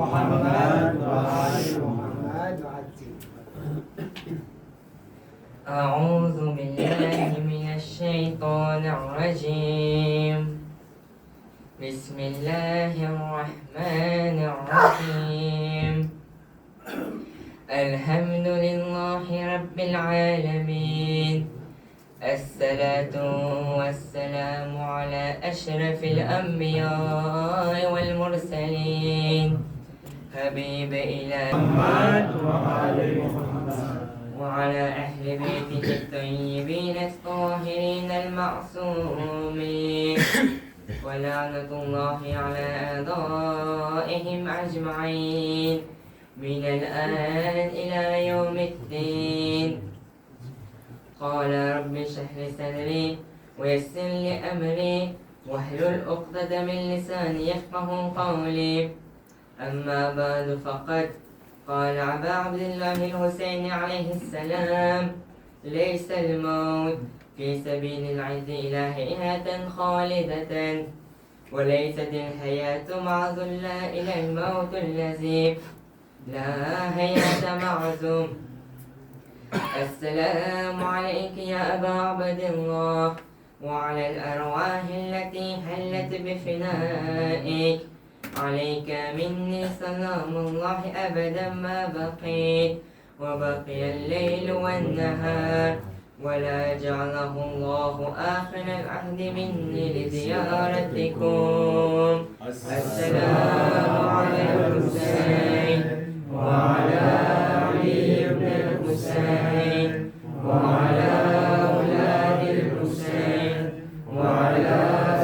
محمد وآل محمد. أعوذ بالله من الشيطان الرجيم. بسم الله الرحمن الرحيم. الحمد لله رب العالمين. الصلاة والسلام على أشرف الأنبياء والمرسلين حبيب إله محمد وآل محمد. وعلى أهل بيته الطيبين الطاهرين المعصومين ولعنة الله على أعدائهم أجمعين من الآن إلى يوم الدين. قال رب اشرح لي صدري ويسر لي أمري واحلل عقدة من لساني يفقه قولي. أما بعد فقد قال أبا عبد الله الحسين عليه السلام: ليس الموت في سبيل العز إلى حياة خالدة، وليست الحياة معزو إلى الموت الذي لا حياة معزوم. السلام عليك يا أبا عبد الله وعلى الأرواح التي حلت بفنائك. عليك مني سلام الله أبدا ما بقيت وبقي الليل والنهار، ولا جعله الله آخر العهد مني لزيارتكم. السلام على الحسين وعلى علي بن الحسين وعلى أولاد الحسين وعلى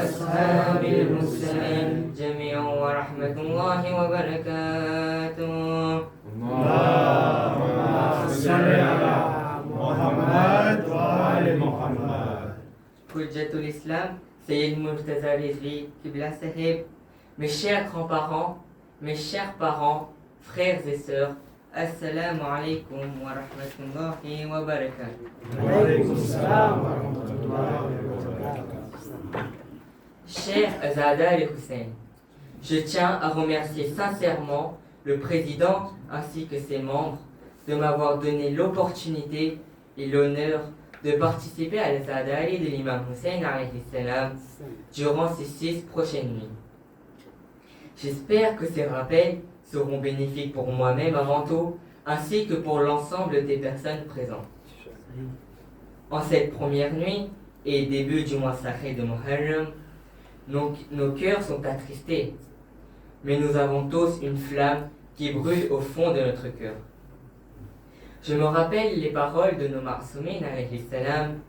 أصحاب الحسين جميعا ورحمة الله وبركاته. اللهم صل على محمد وآل محمد. Hujjatul Islam, Sayyid Murtaza Rizvi, Qibla Sahib, mes chers grands-parents, mes chers parents, frères et sœurs, Assalamu alaikum wa rahmatullahi wa barakatuh. وعليكم السلام ورحمة الله وبركاته. Cher Azada El Hussein, je tiens à remercier sincèrement le président ainsi que ses membres de m'avoir donné l'opportunité et l'honneur de participer à l'Azada Ali de l'imam Hussein alayhi salam durant ces 6 prochaines nuits. J'espère que ces rappels seront bénéfiques pour moi-même avant tout, ainsi que pour l'ensemble des personnes présentes. En cette première nuit et début du mois sacré de Muharram, nos cœurs sont attristés, mais nous avons tous une flamme qui brûle au fond de notre cœur. Je me rappelle les paroles de nos Ma'soumin alayhi salam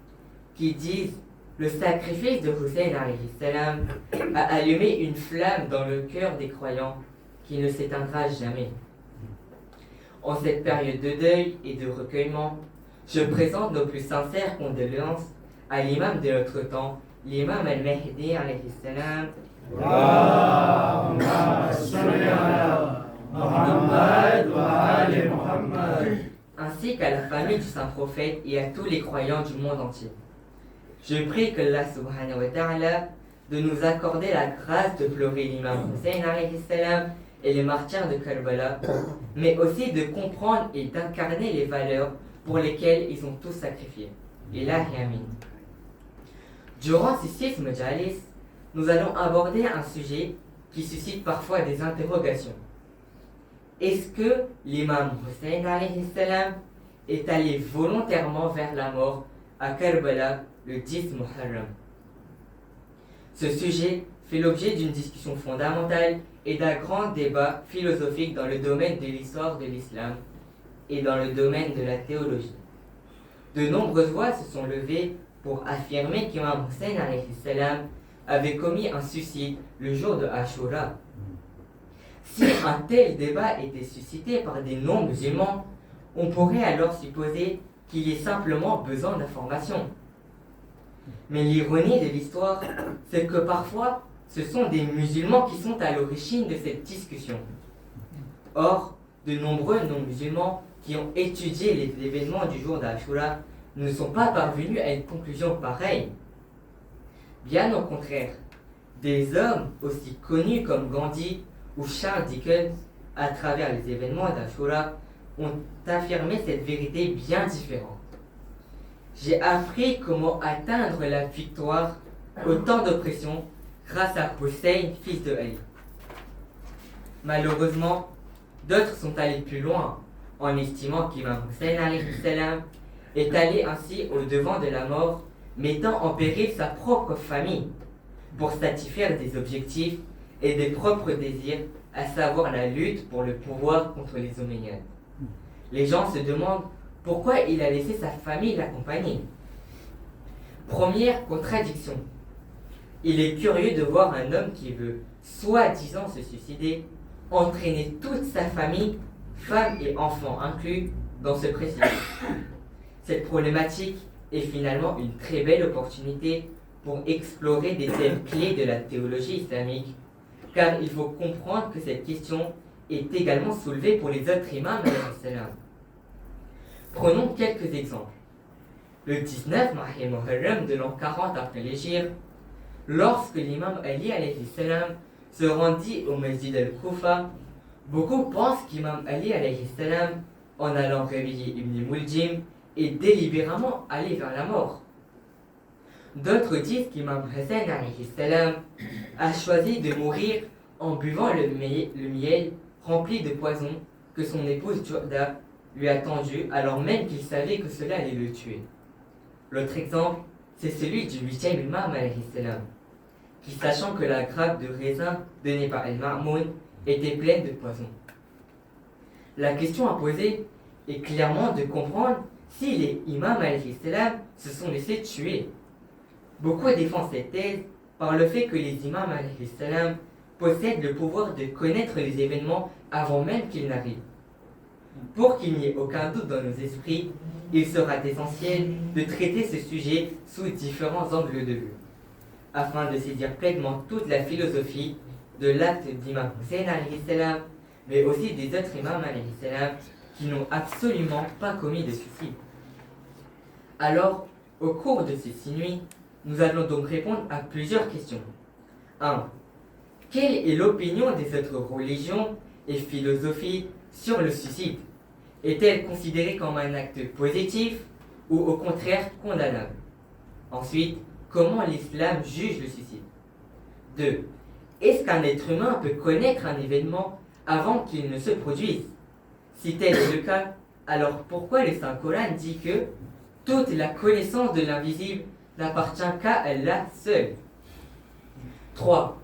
qui disent: le sacrifice de Hussein alayhi salam a allumé une flamme dans le cœur des croyants qui ne s'éteindra jamais. En cette période de deuil et de recueillement, je présente nos plus sincères condoléances à l'imam de notre temps, l'imam al-Mahdi alayhi salam, اللهم صل على محمد وآل محمد. ainsi qu'à la famille du saint prophète et à tous les croyants du monde entier. Je prie que Allah subhanahu wa ta'ala de nous accorder la grâce de pleurer l'imam Hussein alayhi salam et les martyrs de Karbala, mais aussi de comprendre et d'incarner les valeurs pour lesquelles ils ont tous sacrifié. Ilahi Amin. Durant ces 6 majalis, nous allons aborder un sujet qui suscite parfois des interrogations. Est-ce que l'imam Hussein alayhi salam est allé volontairement vers la mort à Karbala le 10 Muharram? Ce sujet fait l'objet d'une discussion fondamentale et d'un grand débat philosophique dans le domaine de l'histoire de l'islam et dans le domaine de la théologie. De nombreuses voix se sont levées pour affirmer qu'imam Hussein alayhi salam avait commis un suicide le jour de Ashura. Si un tel débat était suscité par des non-musulmans, on pourrait alors supposer qu'il y ait simplement besoin d'informations. Mais l'ironie de l'histoire, c'est que parfois, ce sont des musulmans qui sont à l'origine de cette discussion. Or, de nombreux non-musulmans qui ont étudié les événements du jour d'Ashura ne sont pas parvenus à une conclusion pareille. Bien au contraire, des hommes aussi connus comme Gandhi ou Charles Dickens à travers les événements d'Ashura, ont affirmé cette vérité bien différente. J'ai appris comment atteindre la victoire au temps d'oppression grâce à Hussein, fils de Ali. Malheureusement, d'autres sont allés plus loin en estimant qu'Imam Hussein alayhi salam est allé ainsi au devant de la mort, mettant en péril sa propre famille pour satisfaire des objectifs et des propres désirs, à savoir la lutte pour le pouvoir contre les Omeyyades. Les gens se demandent pourquoi il a laissé sa famille l'accompagner. Première contradiction. Il est curieux de voir un homme qui veut, soi-disant, se suicider, entraîner toute sa famille, femmes et enfants inclus, dans ce précipice. Cette problématique est finalement une très belle opportunité pour explorer des thèmes clés de la théologie islamique, car il faut comprendre que cette question est également soulevée pour les autres imams alayhi salam. Prenons quelques exemples. Le 19 Mahi Muharram de l'an 40 après l'Hégire, lorsque l'imam Ali alayhi salam se rendit au Masjid al-Kufa, beaucoup pensent qu'imam Ali alayhi salam, en allant réveiller Ibn Muljim, est délibérément allé vers la mort. D'autres disent qu'imam Hassan alayhi salam a choisi de mourir en buvant le miel rempli de poison que son épouse Jurda lui a tendu alors même qu'il savait que cela allait le tuer. L'autre exemple, c'est celui du 8e imam alayhi salam, qui, sachant que la grappe de raisin donnée par Al-Ma'moun était pleine de poison. La question à poser est clairement de comprendre si les imams alayhi salam se sont laissés tuer. Beaucoup défendent cette thèse par le fait que les imams alayhi salam possèdent le pouvoir de connaître les événements avant même qu'ils n'arrivent. Pour qu'il n'y ait aucun doute dans nos esprits, il sera essentiel de traiter ce sujet sous différents angles de vue, afin de saisir pleinement toute la philosophie de l'acte d'imam Hussein alayhi salam, mais aussi des autres imams alayhi salam qui n'ont absolument pas commis de suicide. Alors, au cours de ces 6 nuits, nous allons donc répondre à plusieurs questions. 1. Quelle est l'opinion des autres religions et philosophies sur le suicide? Est-elle considérée comme un acte positif ou au contraire condamnable? Ensuite, comment l'islam juge le suicide? 2. Est-ce qu'un être humain peut connaître un événement avant qu'il ne se produise? Si tel est le cas, alors pourquoi le Saint-Coran dit que toute la connaissance de l'invisible n'appartient qu'à Allah seul? 3.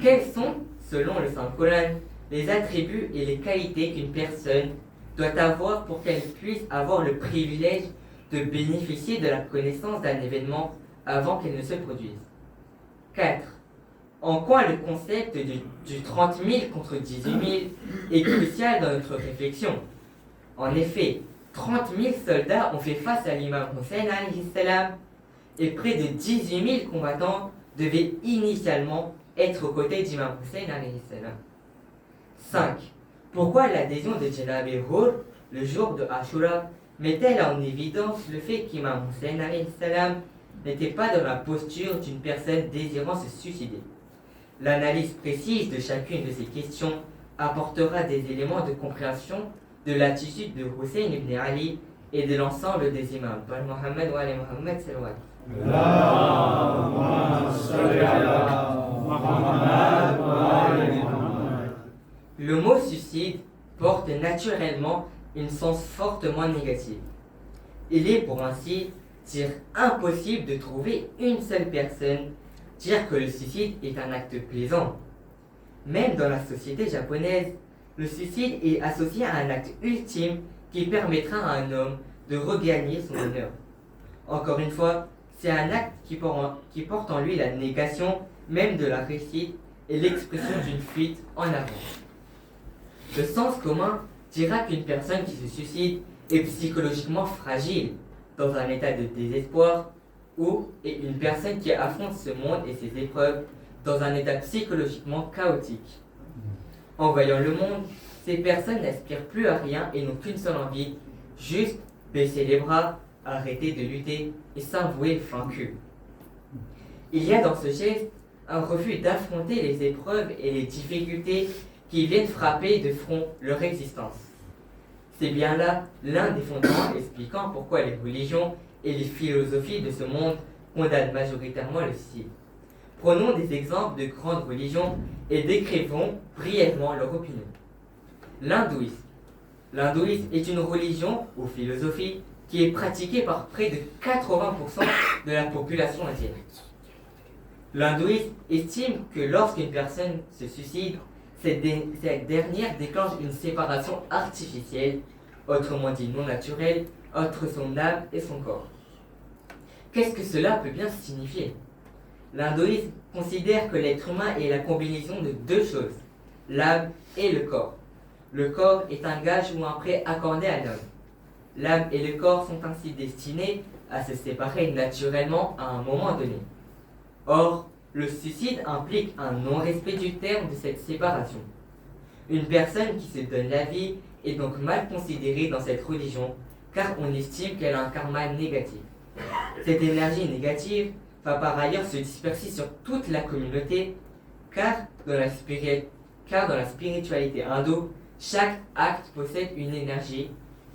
Quels sont, selon le Saint-Coran, les attributs et les qualités qu'une personne doit avoir pour qu'elle puisse avoir le privilège de bénéficier de la connaissance d'un événement avant qu'elle ne se produise? 4. En quoi le concept du 30 000 contre 18 000 est crucial dans notre réflexion? En effet, 30 000 soldats ont fait face à l'imam Hussein alayhi salam et près de 18 000 combattants devaient initialement être aux côtés d'imam Hussein alayhi salam. 5. Pourquoi l'adhésion de Jalabir Hur, le jour de Ashura, met-elle en évidence le fait qu'imam Hussein alayhi salam n'était pas dans la posture d'une personne désirant se suicider? L'analyse précise de chacune de ces questions apportera des éléments de compréhension de l'attitude de Hussein ibn Ali et de l'ensemble des imams. Par Mohammed wa ali Mohammed salawat. Allahumma salli ala Muhammad wa ali Muhammad. Le mot suicide porte naturellement une sens fortement négative. Il est pour ainsi dire impossible de trouver une seule personne dire que le suicide est un acte plaisant. Même dans la société japonaise, le suicide est associé à un acte ultime qui permettra à un homme de regagner son honneur. Encore une fois, c'est un acte qui porte en lui la négation même de la réussite et l'expression d'une fuite en avant. Le sens commun dira qu'une personne qui se suicide est psychologiquement fragile, dans un état de désespoir, ou est une personne qui affronte ce monde et ses épreuves dans un état psychologiquement chaotique. En voyant le monde, ces personnes n'aspirent plus à rien et n'ont qu'une seule envie, juste baisser les bras, arrêter de lutter et s'avouer vaincu. Il y a dans ce geste un refus d'affronter les épreuves et les difficultés qui viennent frapper de front leur existence. C'est bien là l'un des fondements expliquant pourquoi les religions et les philosophies de ce monde condamnent majoritairement le suicide. Prenons des exemples de grandes religions et décrivons brièvement leur opinion. L'hindouisme. L'hindouisme est une religion ou philosophie qui est pratiquée par près de 80% de la population indienne. L'hindouisme estime que lorsqu'une personne se suicide, cette dernière déclenche une séparation artificielle, autrement dit non naturelle, entre son âme et son corps. Qu'est-ce que cela peut bien signifier? L'hindouisme considère que l'être humain est la combinaison de deux choses, l'âme et le corps. Le corps est un gage ou un prêt accordé à l'homme. L'âme et le corps sont ainsi destinés à se séparer naturellement à un moment donné. Or, le suicide implique un non-respect du terme de cette séparation. Une personne qui se donne la vie est donc mal considérée dans cette religion car on estime qu'elle a un karma négatif. Cette énergie négative va par ailleurs se disperser sur toute la communauté car dans la spiritualité hindoue, chaque acte possède une énergie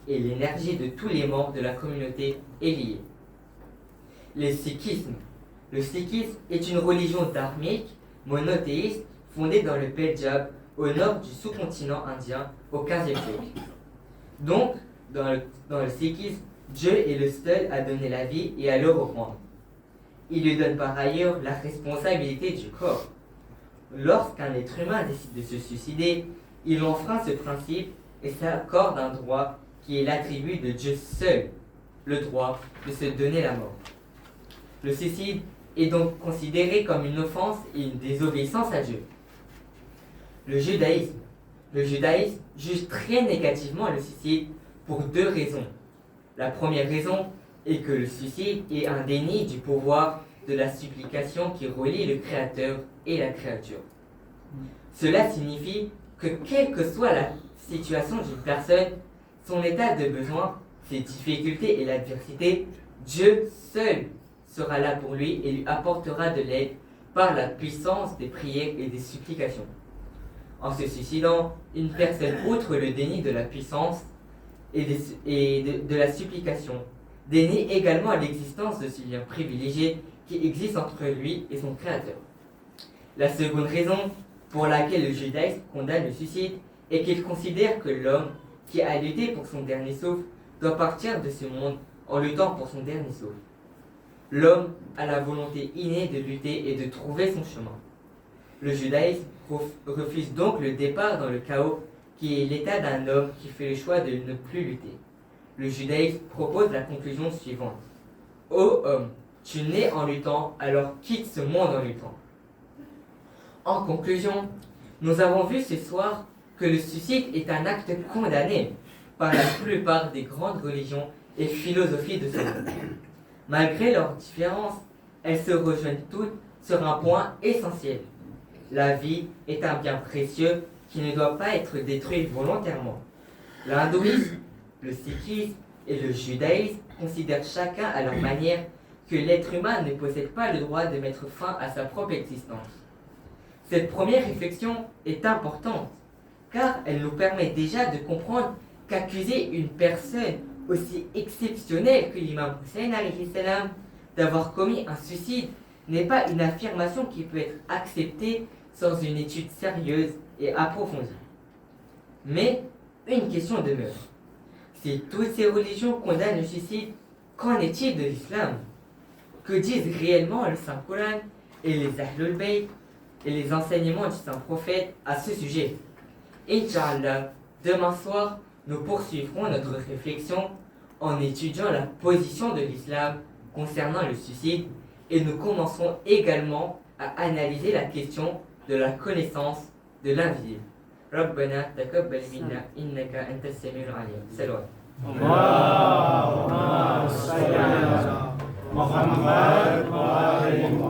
et l'énergie de tous les membres de la communauté est liée. Le sikhisme. Le sikhisme est une religion dharmique monothéiste fondée dans le Pendjab au nord du sous-continent indien au XVe siècle. Donc, dans le sikhisme, Dieu est le seul à donner la vie et à le reprendre. Il lui donne par ailleurs la responsabilité du corps. Lorsqu'un être humain décide de se suicider, il enfreint ce principe et s'accorde un droit qui est l'attribut de Dieu seul, le droit de se donner la mort. Le suicide est donc considéré comme une offense et une désobéissance à Dieu. Le judaïsme. Le judaïsme juge très négativement le suicide pour deux raisons. La première raison est que le suicide est un déni du pouvoir de la supplication qui relie le Créateur et la créature. Cela signifie que quelle que soit la situation d'une personne, son état de besoin, ses difficultés et l'adversité, Dieu seul sera là pour lui et lui apportera de l'aide par la puissance des prières et des supplications. En se suicidant, une personne, outre le déni de la puissance et de la supplication, dénie également l'existence de ce lien privilégié qui existe entre lui et son Créateur. La seconde raison pour laquelle le judaïsme condamne le suicide est qu'il considère que l'homme qui a lutté pour son dernier souffle doit partir de ce monde en luttant pour son dernier souffle. L'homme a la volonté innée de lutter et de trouver son chemin. Le judaïsme refuse donc le départ dans le chaos qui est l'état d'un homme qui fait le choix de ne plus lutter. Le judaïsme propose la conclusion suivante. Ô homme, tu nais en luttant, alors quitte ce monde en luttant. En conclusion, nous avons vu ce soir que le suicide est un acte condamné par la plupart des grandes religions et philosophies de ce monde. Malgré leurs différences, elles se rejoignent toutes sur un point essentiel. La vie est un bien précieux qui ne doit pas être détruit volontairement. L'hindouisme, le sikhisme et le judaïsme considèrent chacun à leur manière que l'être humain ne possède pas le droit de mettre fin à sa propre existence. Cette première réflexion est importante car elle nous permet déjà de comprendre qu'accuser une personne aussi exceptionnelle que l'imam Hussein alayhi salam d'avoir commis un suicide n'est pas une affirmation qui peut être acceptée sans une étude sérieuse et approfondie. Mais une question demeure. Si toutes ces religions condamnent le suicide, qu'en est-il de l'islam? Que disent réellement le Saint-Coran et les Ahlul Bayt et les enseignements du Saint-Prophète à ce sujet? Inch'Allah, demain soir, nous poursuivrons notre réflexion en étudiant la position de l'islam concernant le suicide et nous commencerons également à analyser la question de la connaissance de l'invisible. ربنا تقبل منا إنك أنت السميع العليم. سلام. اللهم صل على محمد وآل محمد.